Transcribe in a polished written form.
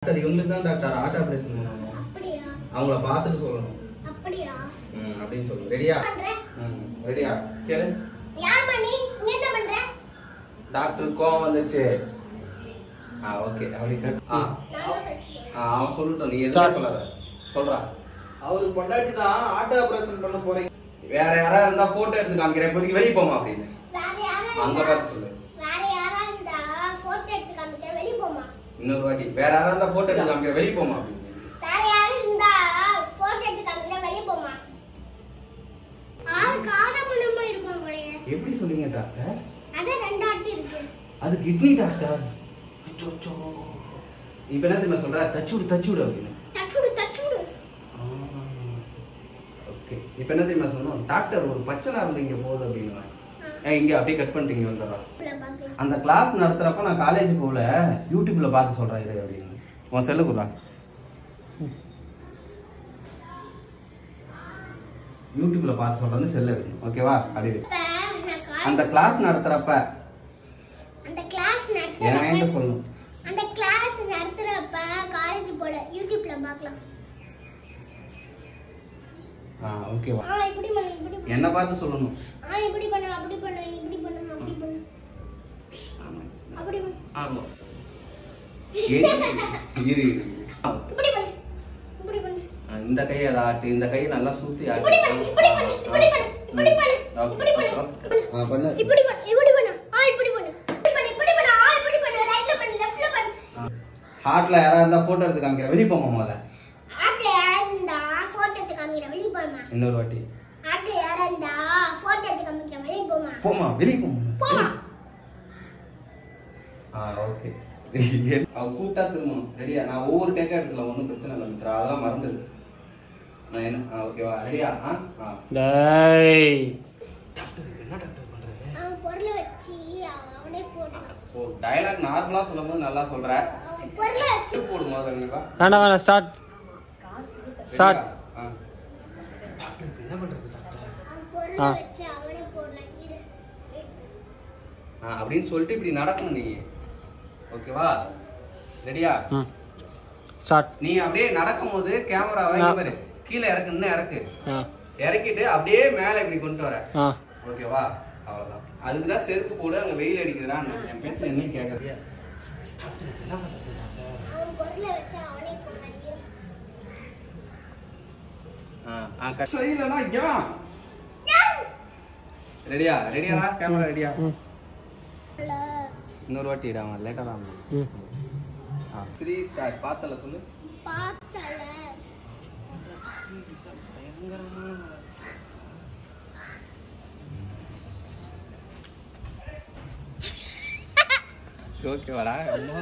Doctor இவங்களுக்கு தான் doctor heart operation பண்ணணும். அப்படியா? அவங்கள பார்த்துட்டு சொல்லணும். அப்படியா? அப்படின்னு சொல்லு. ரெடியா? ரெடியா? கேளு. யார் மணி? நீ என்ன பண்ற? டாக்டர் கோவம் வந்துச்சு. ஓகே. அப்படி சார். அவன் சொல்லட்டும். நீ எதுவும் சொல்லாத. சொல்றா. அவருக்கு பொண்டாட்டி தான் ஹார்ட் ஆபரேஷன் பண்ண போறீங்க. வேற யாரா இருந்தா போட்டோ எடுத்து காமிக்கிறேன். இப்போதைக்கு வெளிய போமா அப்படின்னு. அங்க பார்த்து சொல்லு. வேற யாரா இருந்தா போட்டோ எடுத்து காமிக்கிறேன். வெளிய போமா. இன்னொரு வாட்டி. வேற யாரா இருந்தா போட்டோ எடுத்து காமிக்கிறேன். வெளிய போமா அப்படின்னு. வேற யாரா இருந்தா போட்டோ எடுத்து காமிக்கிறேன். வெளிய போமா. ஆள் காதா பண்ணமா இருப்பான் போலயே. எப்படி சொல்றீங்க டாக்டர்? அத ரெண்டு ஆட்டி இருக்கு. அது கிட்னி டாக்டர். அச்சோ. இப்போ என்ன தெரியுமா சொல்ற? தச்சுடு அப்படின்னு. தச்சுடு. ஓகே. இப்போ என்ன தெரியுமா சொன்னோம்? டாக்டர் ஒரு பச்சை நார்ந்து இங்க போகுது அப்படின்னு. இங்க அப்படியே கட் பண்ணிட்டீங்க வந்துடுறா. அந்த கிளாஸ் நடத்துறப்ப நான் காலேஜ் போகல, யூடியூப்ல பார்த்து சொல்றேன் இது அப்படின்னு. உன் செல்லு குடுறா. யூடியூப்ல பார்த்து சொல்றேன்னு செல்ல வைக்கணும். ஓகேவா? அப்படியே அந்த கிளாஸ் நடத்துறப்ப என்ன சொல்லணும்? அந்த கிளாஸ் நடத்துறப்ப காலேஜ் போல யூடியூப்ல பார்க்கலாம். ஓகேவா? இப்படி பண்ணு. என்ன பார்த்து சொல்லணும். இப்படி பண்ணு, அப்படி பண்ணு, இப்படி பண்ணு, அப்படி பண்ணு. அப்படி பண்ணு. ஆமா. இரு. இப்படி பண்ணு. இப்படி பண்ணு. இந்த கையை ஆட்டு, இந்த கையை நல்லா சுத்தி ஆட்டு. இப்படி பண்ணு. இப்படி பண்ணு. இப்படி பண்ணு. இப்படி பண்ணு. இப்படி பண்ணு. பண்ணு. இப்படி பண்ணு. இப்படி பண்ணு. இப்படி பண்ணு. இப்படி பண்ணு. இப்படி பண்ணு. இப்படி பண்ணு. ரைட்ல பண்ணு, லெஃப்ட்ல பண்ணு. ஹார்ட்ல யாரா இருந்தா போட்டோ எடுத்து காமிக்கிறேன். வெளிய போமா முதல்ல. ஹார்ட்ல யாரா இருந்தா போட்டோ எடுத்து காமிக்கிறேன். வெளிய போமா. இன்னொரு வாட்டி. ஹார்ட்ல யாரா இருந்தா போட்டோ எடுத்து காமிக்கிறேன். வெளிய போமா. போமா. வெளிய போமா. போமா. ஓகே. அவ கூட்டா திரும்பணும். ரெடியா? நான் ஒவ்வொரு கேக்க எடுத்துல ஒன்றும் பிரச்சனை இல்லை மித்ரா. அதெல்லாம் மறந்துடு. நான் என்ன ஓகேவா? ரெடியா? டேய் டாக்டர் என்ன டாக்டர் பண்றது? அவன் பொருளை வச்சு அவனே போடுறான். ஓ டயலாக் நார்மலா சொல்லும்போது நல்லா சொல்ற. பொருளை வச்சு போடு முதல்ல வா. வேண்டாம் ஸ்டார்ட். டாக்டர் என்ன பண்றது டாக்டர்? அவன் பொருளை வச்சு அவனே போடலாம். அப்படின்னு சொல்லிட்டு இப்படி நடக்கணும் நீ. ஓகேவா? ரெடியா? ஸ்டார்ட். நீ அப்படியே நடக்கும்போது கேமரா வாங்கி பாரு. கீழே இறக்கு. இறக்கிட்டு அப்படியே மேல இப்படி கொண்டு வர. ஓகேவா? அவ்வளவுதான். அதுக்குதான் செருப்பு போடு. அங்க வெயில் அடிக்குதுடா. என் பேச்ச என்ன கேக்குறியா? டாக்டர் என்ன பண்றது டாக்டர்? அவன் பொருளை வச்சு அவனே போடலாம். சரியில்லைனா ஏன்? ரெடியாடா? கேமரா ரெடியா? இன்னொரு வாட்டி அவன் லேட்டா தான். 3 ஸ்டார். பார்த்தல சொல்லு. பார்த்தல. ஓகேவாடா? அம்மா